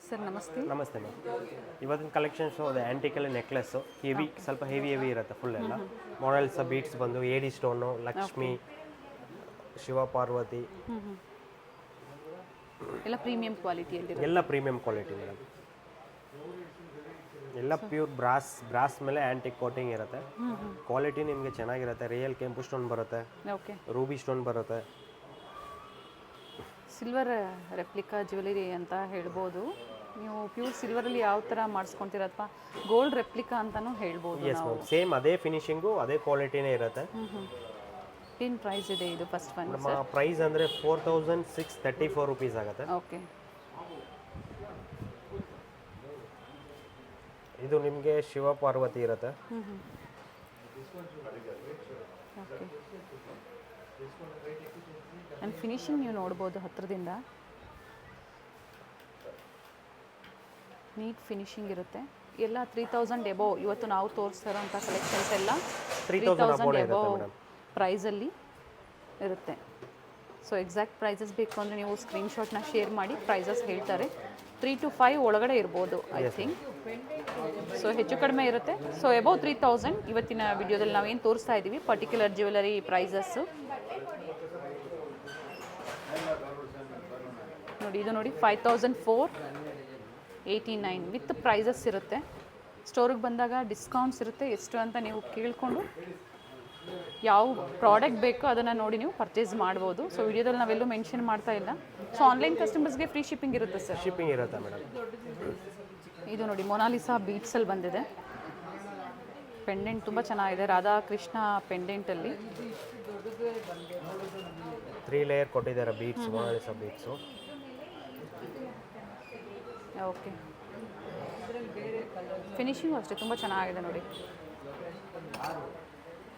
Sir ನಮಸ್ತೆ. ನಮಸ್ತೆ ma'am. ಇವತ್ತಿನ ಕಲೆಕ್ಷನ್ಸು ಅದು ಆ್ಯಂಟಿಕಲ್ ನೆಕ್ಲೆಸ್ಸು ಹೆವಿ, ಸ್ವಲ್ಪ ಹೆವಿ ಇರುತ್ತೆ ಫುಲ್ ಎಲ್ಲ. ಮಾಡೆಲ್ಸ್ ಬೀಟ್ಸ್ ಬಂದು ಏಡಿ ಸ್ಟೋನು, ಲಕ್ಷ್ಮಿ, ಶಿವ ಪಾರ್ವತಿ, ಎಲ್ಲ ಪ್ರೀಮಿಯಂ ಕ್ವಾಲಿಟಿಯಲ್ಲಿ ಎಲ್ಲ ಪ್ರೀಮಿಯಂ ಕ್ವಾಲಿಟಿ ಮೇಡಮ್. ಎಲ್ಲ ಪ್ಯೂರ್ ಬ್ರಾಸ್ ಮೇಲೆ ಆ್ಯಂಟಿಕ್ ಕೋಟಿಂಗ್ ಇರುತ್ತೆ. ಕ್ವಾಲಿಟಿ ನಿಮಗೆ ಚೆನ್ನಾಗಿರುತ್ತೆ. ರಿಯಲ್ ಕೆಂಪು ಸ್ಟೋನ್ ಬರುತ್ತೆ, ಓಕೆ. ರೂಬಿ ಸ್ಟೋನ್ ಬರುತ್ತೆ. ಸಿಲ್ವರ್ ರೆಪ್ಲಿಕಾ ಜ್ಯುವೆಲರಿ ಅಂತ ಹೇಳ್ಬೋದು. ನೀವು ಪ್ಯೂರ್ ಸಿಲ್ವರಲ್ಲಿ ಯಾವ ಥರ ಮಾಡಿಸ್ಕೊತೀರ ಅಥವಾ ಗೋಲ್ಡ್ ರೆಪ್ಲಿಕಾ ಅಂತಲೂ ಹೇಳ್ಬೋದು. ಎಸ್ ಮ್ಯಾಮ್, ಸೇಮ್ ಅದೇ ಫಿನಿಶಿಂಗು ಅದೇ ಕ್ವಾಲಿಟಿನೇ ಇರುತ್ತೆ. ಏನು ಪ್ರೈಸ್ ಇದೆ ಇದು ಫಸ್ಟ್ ಒನ್? ನಮ್ಮ ಪ್ರೈಸ್ ಅಂದರೆ 4634 ರುಪೀಸ್ ಆಗುತ್ತೆ. ಓಕೆ. ಇದು ನಿಮಗೆ ಶಿವ ಪಾರ್ವತಿ ಇರುತ್ತೆ. ಓಕೆ. ಆ್ಯಂಡ್ ಫಿನಿಶಿಂಗ್ ನೀವು ನೋಡ್ಬೋದು ಹತ್ತಿರದಿಂದ, ನೀಟ್ ಫಿನಿಶಿಂಗ್ ಇರುತ್ತೆ. ಎಲ್ಲ 3000 ಎಬೋವ್. ಇವತ್ತು ನಾವು ತೋರಿಸ್ತಾರೋಂಥ ಕಲೆಕ್ಷನ್ಸ್ ಎಲ್ಲ 3000 ಎಬೋವ್ ಪ್ರೈಸಲ್ಲಿ ಇರುತ್ತೆ. ಸೊ ಎಕ್ಸಾಕ್ಟ್ ಪ್ರೈಸಸ್ ಬೇಕು ಅಂದರೆ ನೀವು ಸ್ಕ್ರೀನ್ಶಾಟ್ನ ಶೇರ್ ಮಾಡಿ, ಪ್ರೈಸಸ್ ಹೇಳ್ತಾರೆ. 3 to 5 ಒಳಗಡೆ ಇರ್ಬೋದು ಐ ಥಿಂಕ್. ಸೊ ಹೆಚ್ಚು ಕಡಿಮೆ ಇರುತ್ತೆ. ಸೊ ಎಬೋವ್ 3000 ಇವತ್ತಿನ ವಿಡಿಯೋದಲ್ಲಿ ನಾವೇನು ತೋರಿಸ್ತಾ ಇದ್ದೀವಿ ಪರ್ಟಿಕ್ಯುಲರ್ ಜ್ಯುವೆಲರಿ ಪ್ರೈಸಸ್ಸು ನೋಡಿ. ಇದು ನೋಡಿ 5489 ವಿತ್ ಪ್ರೈಸಸ್ ಇರುತ್ತೆ. ಸ್ಟೋರಿಗೆ ಬಂದಾಗ ಡಿಸ್ಕೌಂಟ್ಸ್ ಇರುತ್ತೆ. ಎಷ್ಟು ಅಂತ ನೀವು ಕೇಳಿಕೊಂಡು ಯಾವ ಪ್ರಾಡಕ್ಟ್ ಬೇಕೋ ಅದನ್ನು ನೋಡಿ ನೀವು ಪರ್ಚೇಸ್ ಮಾಡ್ಬೋದು. ಸೊ ವಿಡಿಯೋದಲ್ಲಿ ನಾವೆಲ್ಲೂ ಮೆನ್ಷನ್ ಮಾಡ್ತಾ ಇಲ್ಲ. ಸೊ ಆನ್ಲೈನ್ ಕಸ್ಟಮರ್ಸ್ಗೆ ಫ್ರೀ ಶಿಪ್ಪಿಂಗ್ ಇರುತ್ತೆ ಸರ್. ಶಿಪ್ಪಿಂಗ್ ಇರುತ್ತೆ ಮೇಡಮ್. ಇದು ನೋಡಿ ಮೊನಾಲಿಸಾ ಬೀಟ್ಸಲ್ಲಿ ಬಂದಿದೆ. ಪೆಂಡೆಂಟ್ ತುಂಬ ಚೆನ್ನಾಗಿದೆ. ರಾಧಾಕೃಷ್ಣ ಪೆಂಡೆಂಟಲ್ಲಿ 3 ಲೇಯರ್ ಕೊಟ್ಟಿದ್ದಾರೆ ಬೀಟ್ಸ್, ಮೊನಾಲಿಸಾ ಬೀಟ್ಸು. ಓಕೆ. ಫಿನಿಶಿಂಗು ಅಷ್ಟೇ ತುಂಬ ಚೆನ್ನಾಗಿದೆ ನೋಡಿ.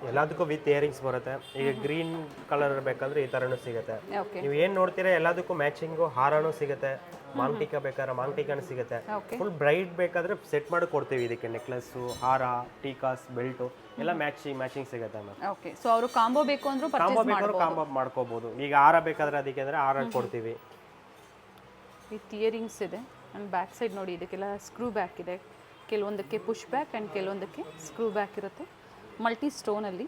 ಎಲ್ಲದಕ್ಕೂ ವಿತ್ ಇಯರಿಂಗ್ಸ್ ಬರುತ್ತೆ. ಈಗ ಗ್ರೀನ್ ಕಲರ್ ಬೇಕಂದ್ರೆ ಈ ಥರನೂ ಸಿಗುತ್ತೆ. ಓಕೆ. ನೀವು ಏನು ನೋಡ್ತೀರಾ ಎಲ್ಲದಕ್ಕೂ ಮ್ಯಾಚಿಂಗು ಹಾರನೂ ಸಿಗುತ್ತೆ. ಮಾಂಗ್ಟಿಕಾ ಬೇಕಾದ್ರೆ ಮಾಂಗ್ಟಿಕಾನು ಸಿಗುತ್ತೆ. ಫುಲ್ ಬ್ರೈಟ್ ಬೇಕಾದ್ರೆ ಸೆಟ್ ಮಾಡಿ ಕೊಡ್ತೀವಿ. ಇದಕ್ಕೆ ನೆಕ್ಲೆಸ್ಸು, ಹಾರ, ಟೀಕಾಸ್, ಬೆಲ್ಟು ಎಲ್ಲ ಮ್ಯಾಚಿಂಗ್ ಸಿಗುತ್ತೆ ಮ್ಯಾಮ್. ಓಕೆ. ಸೊ ಅವರು ಕಾಂಬೋ ಬೇಕು ಅಂದ್ರೂ ಕಾಂಬೋ ಬೇಕಾದ್ರೂ ಕಾಂಬೋ ಮಾಡ್ಕೋಬೋದು. ಈಗ ಹಾರ ಬೇಕಾದ್ರೆ ಅದಕ್ಕೆ ಅಂದರೆ ಹಾರ ಕೊಡ್ತೀವಿ. ವಿತ್ ಇಯರಿಂಗ್ಸ್ ಇದೆ. ಆ್ಯಂಡ್ ಬ್ಯಾಕ್ ಸೈಡ್ ನೋಡಿ, ಇದಕ್ಕೆಲ್ಲ ಸ್ಕ್ರೂ ಬ್ಯಾಕ್ ಇದೆ. ಕೆಲವೊಂದಕ್ಕೆ ಪುಷ್ ಬ್ಯಾಕ್ ಆ್ಯಂಡ್ ಕೆಲವೊಂದಕ್ಕೆ ಸ್ಕ್ರೂ ಬ್ಯಾಕ್ ಇರುತ್ತೆ. ಮಲ್ಟಿ ಸ್ಟೋನಲ್ಲಿ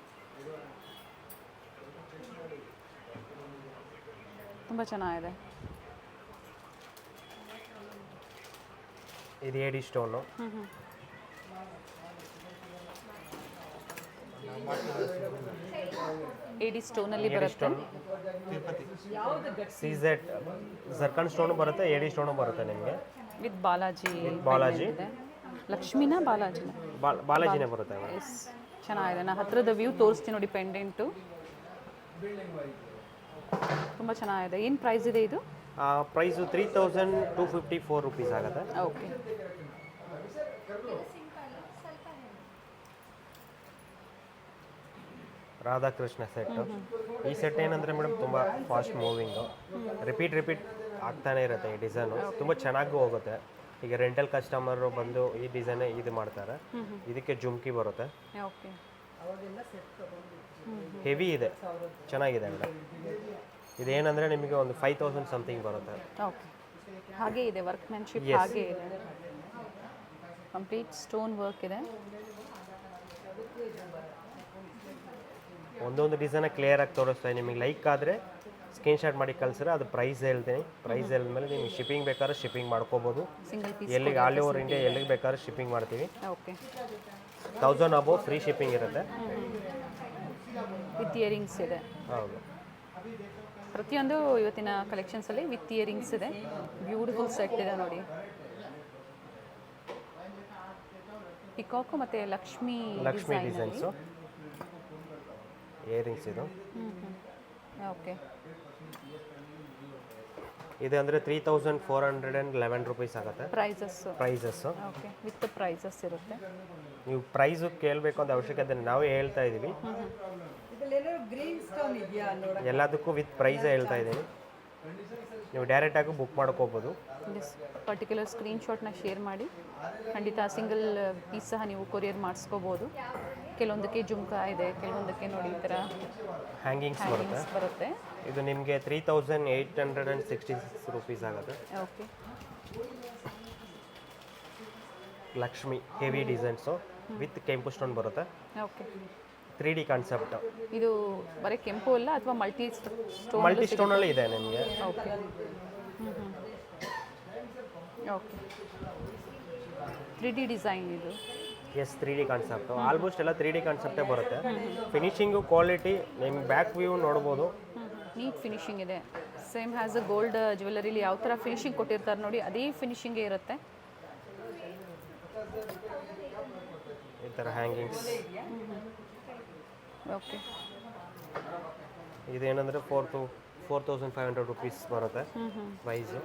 ತುಂಬ ಚೆನ್ನಾಗಿದೆ. ಇದು ಏಡಿ ಸ್ಟೋನು. ಏಡಿ ಸ್ಟೋನಲ್ಲಿ ಬರುತ್ತೆ. ಸೀಸೆಟ್ ಜರ್ಕನ್ ಸ್ಟೋನು ಬರುತ್ತೆ, ಏಡಿ ಸ್ಟೋನು ಬರುತ್ತೆ ನಿಮಗೆ. ವಿತ್ ಬಾಲಾಜಿ. ಲಕ್ಷ್ಮಿನ ಬಾಲಾಜಿನೇ ಬರುತ್ತೆ. ಎಸ್, ಚೆನ್ನಾಗಿದೆ. ನಾನು ಹತ್ತಿರದ ವ್ಯೂ ತೋರಿಸ್ತೀನಿ ನೋಡಿ. ಪೆಂಡೆಂಟು ತುಂಬ ಚೆನ್ನಾಗಿದೆ. ಏನು ಪ್ರೈಸ್ ಇದೆ ಇದು? ಪ್ರೈಸು 3254 ರುಪೀಸ್ ಆಗುತ್ತೆ. ಓಕೆ. ರಾಧಾಕೃಷ್ಣ ಸೆಟ್. ಈ ಸೆಟ್ ಏನಂದರೆ ಮೇಡಮ್ ತುಂಬ ಫಾಸ್ಟ್ ಮೂವಿಂಗು, ರಿಪೀಟ್ ಆಗ್ತಾನೆ ಇರುತ್ತೆ. ಈ ಡಿಸೈನು ತುಂಬ ಚೆನ್ನಾಗೂ ಹೋಗುತ್ತೆ. ಈಗ ರೆಂಟಲ್ ಕಸ್ಟಮರು ಬಂದು ಈ ಡಿಸೈನ್ ಇದು ಮಾಡ್ತಾರೆ. ಇದಕ್ಕೆ ಜುಮ್ಕಿ ಬರುತ್ತೆ. ಓಕೆ. ಹೆವಿ ಇದೆ, ಚೆನ್ನಾಗಿದೆ ಮೇಡಮ್. ಇದೇನಂದರೆ ನಿಮಗೆ ಒಂದು 5000 ಸಮಥಿಂಗ್ ಬರುತ್ತೆ. ಓಕೆ. ಹಾಗೆ ಇದೆ ವರ್ಕ್ಮ್ಯಾನ್ಶಿಪ್, ಹಾಗೆ ಇದೆ. ಕಂಪ್ಲೀಟ್ ಸ್ಟೋನ್ ವರ್ಕ್ ಇದೆ. ಒಂದೊಂದು ಡಿಸೈನ್ ಕ್ಲಿಯರಾಗಿ ತೋರಿಸ್ತಾ ನಿಮಗೆ. ಲೈಕ್ ಆದರೆ ಸ್ಕ್ರೀನ್ಶಾಟ್ ಮಾಡಿ ಕಳಿಸಿದ್ರೆ ಅದು ಪ್ರೈಸ್ ಹೇಳ್ತೀನಿ. ಪ್ರೈಸ್ ಹೇಳಿದ್ಮೇಲೆ ನಿಮಗೆ ಶಿಪ್ಪಿಂಗ್ ಬೇಕಾದ್ರೆ ಶಿಪ್ಪಿಂಗ್ ಮಾಡ್ಕೋಬೋದು. ಸಿಂಗಲ್ ಪೀಸ್ ಎಲ್ಲಿಗೆ ಆಲ್ ಓವರ್ ಇಂಡಿಯಾ ಎಲ್ಲಿಗೆ ಬೇಕಾದ್ರೆ ಶಿಪ್ಪಿಂಗ್ ಮಾಡ್ತೀವಿ. ಓಕೆ. 1000 ಅಬೋವ್ ಫ್ರೀ ಶಿಪ್ಪಿಂಗ್ ಇರುತ್ತೆ. ವಿತ್ ಇಯರಿಂಗ್ಸ್ ಇದೆ. ಹೌದು. ಪ್ರತಿಯೊಂದು ಇವತ್ತಿನ ಕಲೆಕ್ಷನ್ಸಲ್ಲಿ ವಿತ್ ಇಯರಿಂಗ್ಸ್ ಇದೆ. ಬ್ಯೂಟಿಫುಲ್ ಸೆಟ್ ಇದೆ ನೋಡಿ. ಪಿಕಾಕು ಮತ್ತು ಲಕ್ಷ್ಮಿ ಡಿಸೈನ್ಸು ಇಯರಿಂಗ್ಸ್ ಇದು. ಓಕೆ. ಇದು ಅಂದರೆ 3411 ರುಪೀಸ್ ಆಗುತ್ತೆ ಪ್ರೈಸಸ್ಸು. ಓಕೆ. ವಿತ್ ಪ್ರೈಸಸ್ ಇರುತ್ತೆ. ನೀವು ಪ್ರೈಸು ಕೇಳಬೇಕು ಅಂತ ಅವಶ್ಯಕತೆ ನಾವೇ ಹೇಳ್ತಾ ಇದ್ದೀವಿ. ಎಲ್ಲದಕ್ಕೂ ವಿತ್ ಪ್ರೈಸೇ ಹೇಳ್ತಾ ಇದ್ದೀನಿ. ನೀವು ಡೈರೆಕ್ಟಾಗಿ ಬುಕ್ ಮಾಡ್ಕೋಬೋದು. ಪರ್ಟಿಕ್ಯುಲರ್ ಸ್ಕ್ರೀನ್ಶಾಟ್ನ ಶೇರ್ ಮಾಡಿ. ಖಂಡಿತ ಸಿಂಗಲ್ ಪೀಸ್ ಸಹ ನೀವು ಕೊರಿಯರ್ ಮಾಡಿಸ್ಕೋಬೋದು. ಕೆಲವೊಂದಕ್ಕೆ ಜುಮ್ಕಾ ಇದೆ, ಕೆಲವೊಂದಕ್ಕೆ ನೋಡಿ ಈ ಥರ ಹ್ಯಾಂಗಿಂಗ್ಸ್ ಬರುತ್ತೆ. ಇದು ನಿಮಗೆ 3866 ರುಪೀಸ್ ಆಗುತ್ತೆ. Okay. Lakshmi heavy designs with ಕೆಂಪು ಸ್ಟೋನ್ ಬರುತ್ತೆ. Okay 3D concept. ಇದು ಬರೀ ಕೆಂಪು ಅಲ್ಲ ಅಥವಾ ಮಲ್ಟಿ ಸ್ಟೋನ್? ಮಲ್ಟಿ ಸ್ಟೋನಲ್ಲಿ ಇದೆ ನಿಮಗೆ. ಓಕೆ ಓಕೆ 3D ಡಿಸೈನ್ ಇದು. ಎಸ್ 3D ಕಾನ್ಸೆಪ್ಟು ಆಲ್ಮೋಸ್ಟ್ ಎಲ್ಲ 3D ಕಾನ್ಸೆಪ್ಟೇ ಬರುತ್ತೆ. ಫಿನಿಶಿಂಗು ಕ್ವಾಲಿಟಿ ನಿಮ್ಮ ಬ್ಯಾಕ್ ವ್ಯೂ ನೋಡ್ಬೋದು. ನೀಟ್ ಫಿನಿಶಿಂಗ್ ಇದೆ. ಸೇಮ್ ಹ್ಯಾಸ್ ಅ ಗೋಲ್ಡ್ ಜ್ಯುವೆಲರಿಲಿ ಯಾವ ಥರ ಫಿನಿಶಿಂಗ್ ಕೊಟ್ಟಿರ್ತಾರೆ ನೋಡಿ ಅದೇ ಫಿನಿಶಿಂಗೇ ಇರುತ್ತೆ. ಈ ಥರ ಹ್ಯಾಂಗಿಂಗ್ಸ್. ಓಕೆ ಇದೇನಂದರೆ 4,500 ರುಪೀಸ್ ಬರುತ್ತೆ ಪ್ರೈಸು.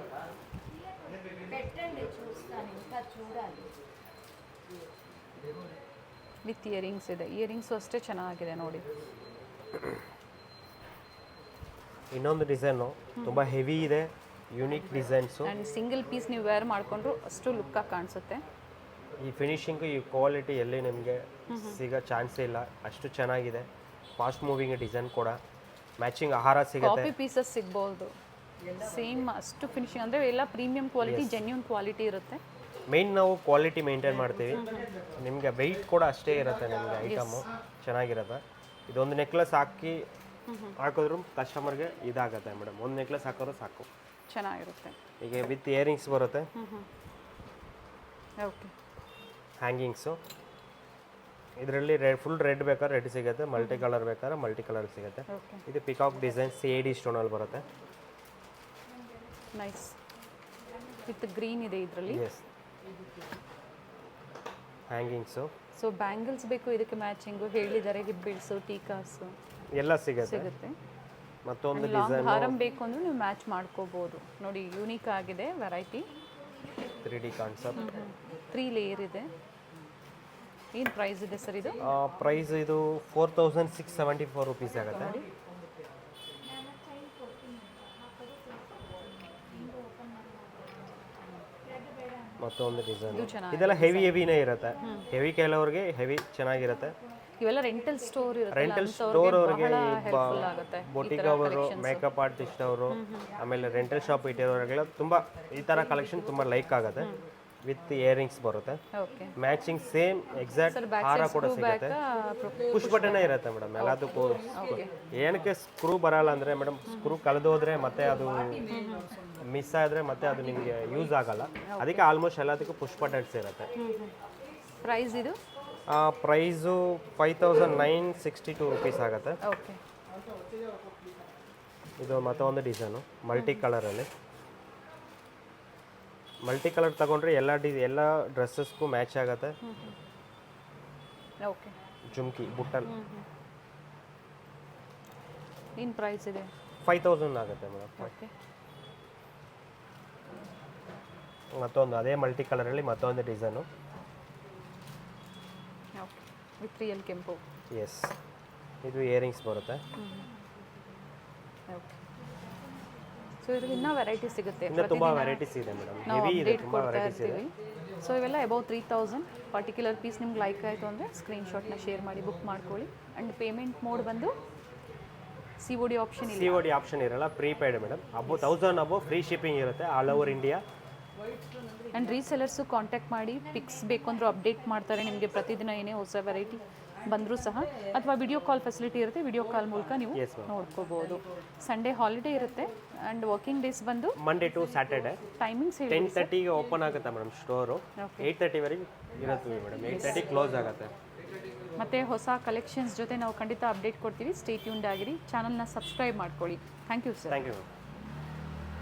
ವಿತ್ ಇಯರಿಂಗ್ಸ್ ಇದೆ. ಇಯರಿಂಗ್ಸು ಅಷ್ಟೇ ಚೆನ್ನಾಗಿದೆ ನೋಡಿ. ಇನ್ನೊಂದು ಡಿಸೈನು ತುಂಬ ಹೆವಿ ಇದೆ, unique designs. And single piece ನೀವು ವೇರ್ ಮಾಡಿಕೊಂಡ್ರು ಅಷ್ಟು ಲುಕ್ಕಾಗಿ ಕಾಣಿಸುತ್ತೆ. ಈ ಫಿನಿಶಿಂಗು ಈ ಕ್ವಾಲಿಟಿ ಎಲ್ಲಿ ನಿಮಗೆ ಸಿಗೋ ಚಾನ್ಸೇ ಇಲ್ಲ, ಅಷ್ಟು ಚೆನ್ನಾಗಿದೆ. ಫಾಸ್ಟ್ ಮೂವಿಂಗ್ ಡಿಸೈನ್ ಕೂಡ ಮ್ಯಾಚಿಂಗ್ ಆಹಾರ ಸಿಗುತ್ತೆ. ಕಾಪಿ ಪೀಸಸ್ ಸಿಗ್ಬೋದು. ಸೇಮ್ ಅಷ್ಟು ಫಿನಿಶಿಂಗ್ ಅಂದರೆ ಎಲ್ಲ ಪ್ರೀಮಿಯಂ ಕ್ವಾಲಿಟಿ, ಜೆನ್ಯೂನ್ ಕ್ವಾಲಿಟಿ ಇರುತ್ತೆ. ಮೇಯ್ನ್ ನಾವು ಕ್ವಾಲಿಟಿ ಮೇಂಟೈನ್ ಮಾಡ್ತೀವಿ. ನಿಮಗೆ ವೆಯ್ಟ್ ಕೂಡ ಅಷ್ಟೇ ಇರುತ್ತೆ ನಿಮಗೆ ಐಟಮು ಚೆನ್ನಾಗಿರುತ್ತೆ. ಇದೊಂದು ನೆಕ್ಲೆಸ್ ಹಾಕಿದ್ರು ಕಸ್ಟಮರ್ಗೆ ಇದಾಗುತ್ತೆ ಮೇಡಮ್. ಒಂದು ನೆಕ್ಲೆಸ್ ಹಾಕೋರು ಸಾಕು, ಚೆನ್ನಾಗಿರುತ್ತೆ. ಈಗ ವಿತ್ ಇಯರಿಂಗ್ಸ್ ಬರುತ್ತೆ. ಓಕೆ ಹ್ಯಾಂಗಿಂಗ್ಸು ಇದರಲ್ಲಿ ಫುಲ್ ರೆಡ್ ಬೇಕಾದ್ರೆ ರೆಡ್ ಸಿಗುತ್ತೆ, ಮಲ್ಟಿ ಕಲರ್ ಬೇಕಾದ್ರೆ ಮಲ್ಟಿ ಕಲರ್ ಸಿಗುತ್ತೆ. ಓಕೆ ಇದು ಪಿಕಾಕ್ ಡಿಸೈನ್ CAD ಸ್ಟೋನಲ್ಲಿ ಬರುತ್ತೆ. ನೈಸ್. ವಿತ್ ಗ್ರೀನ್ ಇದೆ ಇದರಲ್ಲಿ. S hangings. ಸೊ ಬ್ಯಾಂಗಲ್ಸ್ ಬೇಕು ಇದಕ್ಕೆ ಮ್ಯಾಚಿಂಗು ಹೇಳಿದ್ದಾರೆ. ಹಿಬ್ಬಿಡ್ಸು, ಟೀಕಾಸು ಎಲ್ಲ ಸಿಗುತ್ತೆ. ಸಿಗುತ್ತೆ. ಮತ್ತೊಂದು ಲಾಂಗ್ ಡಿಸೈನ್ ಹಾರಂ ಬೇಕು ಅಂದ್ರೆ ನೀವು ಮ್ಯಾಚ್ ಮಾಡ್ಕೋಬೋದು. ನೋಡಿ ಯೂನಿಕ್ ಆಗಿದೆ ವೆರೈಟಿ. 3D concept. 3 ಲೇಯರ್ ಇದೆ. ಏನು ಪ್ರೈಸ್ ಇದೆ ಸರ್ ಇದು? ಪ್ರೈಸ್ ಇದು 4,674 ರುಪೀಸ್ ಆಗುತ್ತೆ. ಮತ್ತೊಂದು ಡಿಸೈನ್. ಇದೆಲ್ಲ ಹೆವಿನೇ ಇರುತ್ತೆ. ಹೆವಿ ಕೆಲವರಿಗೆ ಹೆವಿ ಚೆನ್ನಾಗಿರುತ್ತೆ. ಇವೆಲ್ಲ ರೆಂಟಲ್ ಸ್ಟೋರ್ ಇರುತ್ತೆ. ರೆಂಟಲ್ ಸ್ಟೋರ್ ಅವರಿಗೆ, ಹೆಲ್ಪ್ಫುಲ್ ಆಗುತ್ತೆ. ಬೊಟಿಕ್ ಅವರು, ಮೇಕಪ್ ಆರ್ಟಿಸ್ಟ್ ಅವರು, ಆಮೇಲೆ ರೆಂಟಲ್ ಶಾಪ್ ಇಟ್ಟಿರೋರಿಗೆಲ್ಲ ತುಂಬ ಈ ಥರ ಕಲೆಕ್ಷನ್ ತುಂಬ ಲೈಕ್ ಆಗುತ್ತೆ. ವಿತ್ ಇಯರಿಂಗ್ಸ್ ಬರುತ್ತೆ. ಓಕೆ ಮ್ಯಾಚಿಂಗ್ ಸೇಮ್ ಎಕ್ಸಾಕ್ಟ್ ಹಾರ ಕೂಡ ಸಿಗುತ್ತೆ. ಪುಷ್ ಬಟನ್ ಇರುತ್ತೆ ಮೇಡಮ್ ಎಲ್ಲದಕ್ಕೂ. ಏನಕ್ಕೆ ಸ್ಕ್ರೂ ಬರಲ್ಲ ಅಂದರೆ ಮೇಡಮ್, ಸ್ಕ್ರೂ ಕಳೆದೋದ್ರೆ ಮತ್ತೆ ಅದು ಮಿಸ್ ಆದರೆ ಮತ್ತೆ ಅದು ನಿಮಗೆ ಯೂಸ್ ಆಗಲ್ಲ. ಅದಕ್ಕೆ ಆಲ್ಮೋಸ್ಟ್ ಎಲ್ಲದಕ್ಕೂ ಪುಷ್ ಬಟನ್ಸ್ ಇರುತ್ತೆ. ಪ್ರೈಸ್ ಇದು? ಪ್ರೈಸು 5,962 ರುಪೀಸ್ ಆಗುತ್ತೆ. ಓಕೆ ಇದು ಮತ್ತೊಂದು ಡಿಸೈನು ಮಲ್ಟಿ ಕಲರಲ್ಲಿ. ಮಲ್ಟಿ ಕಲರ್ ತಗೊಂಡ್ರೆ ಎಲ್ಲ ಡ್ರೆಸ್ಸಸ್ಗೂ ಮ್ಯಾಚ್ ಆಗುತ್ತೆ. ಓಕೆ ಜುಮ್ಕಿ ಬುಟ್ಟಲ್. ಏನು ಪ್ರೈಸ್ ಇದೆ? 5,000 ಆಗುತ್ತೆ ಮೇಡಮ್. ಓಕೆ ಮತ್ತೊಂದು ಅದೇ ಮಲ್ಟಿ ಕಲರಲ್ಲಿ ಮತ್ತೊಂದು ಡಿಸೈನು. ಓಕೆ ವಿತ್ ರಿಯಲ್ ಕೆಂಪು. ಎಸ್ ಇದು ಇಯರಿಂಗ್ಸ್ ಬರುತ್ತೆ. ಓಕೆ ಸೊ ಇದ್ರಲ್ಲಿ ಇನ್ನೂ ವೆರೈಟಿ ಸಿಗುತ್ತೆ. ಇನ್ನೂ ತುಂಬ ವೆರೈಟೀಸ್ ಇದೆ ಮೇಡಮ್. ಹೆವಿ ಇದೆ, ತುಂಬ ವೆರೈಟೀಸ್ ಇದೆ. ಸೊ ಇವೆಲ್ಲ ಅಬೌವ್ 3,000. ಪರ್ಟಿಕ್ಯುಲರ್ ಪೀಸ್ ನಿಮ್ಗೆ ಲೈಕ್ ಆಯಿತು ಅಂದರೆ ಸ್ಕ್ರೀನ್ಶಾಟ್ನ ಶೇರ್ ಮಾಡಿ ಬುಕ್ ಮಾಡ್ಕೊಳ್ಳಿ. ಆ್ಯಂಡ್ ಪೇಮೆಂಟ್ ಮೋಡ್ ಬಂದು COD ಆಪ್ಷನ್ ಇಲ್ಲ. COD ಆಪ್ಷನ್ ಇರಲ್ಲ, prepaid madam. 1,000 above free shipping ಇರುತ್ತೆ all over India. And resellers contact ಮಾಡಿ ಪಿಕ್ಸ್ ಬೇಕು ಅಂದರೂ ಅಪ್ಡೇಟ್ ಮಾಡ್ತಾರೆ ನಿಮಗೆ. ಪ್ರತಿದಿನ ಏನೇ ಹೊಸ ವೆರೈಟಿ ಬಂದರೂ ಸಹ, ಅಥವಾ ವಿಡಿಯೋ ಕಾಲ್ ಫೆಸಿಲಿಟಿ ಇರುತ್ತೆ. ವಿಡಿಯೋ ಕಾಲ್ ಮೂಲಕ ನೀವು ನೋಡ್ಕೋಬೋದು. ಸಂಡೇ ಹಾಲಿಡೇ ಇರುತ್ತೆ. ಆ್ಯಂಡ್ ವರ್ಕಿಂಗ್ ಡೇಸ್ ಬಂದು ಮಂಡೇ ಟು ಸ್ಯಾಟರ್ಡೆ. ಟೈಮಿಂಗ್ಸ್ 10:30ಗೆ ಓಪನ್ ಆಗುತ್ತೆ ಮೇಡಮ್ ಸ್ಟೋರು. 8:30ವರೆಗೆ ಇರುತ್ತೆ ಮೇಡಮ್. 8:30 ಕ್ಲೋಸ್ ಆಗುತ್ತೆ. ಮತ್ತು ಹೊಸ ಕಲೆಕ್ಷನ್ಸ್ ಜೊತೆ ನಾವು ಖಂಡಿತ ಅಪ್ಡೇಟ್ ಕೊಡ್ತೀವಿ. ಸ್ಟೇ ಟ್ಯೂನ್ಡ್ ಆಗಿರಿ. ಚಾನಲ್ನ ಸಬ್ಸ್ಕ್ರೈಬ್ ಮಾಡ್ಕೊಳ್ಳಿ. Thank you sir. Thank you.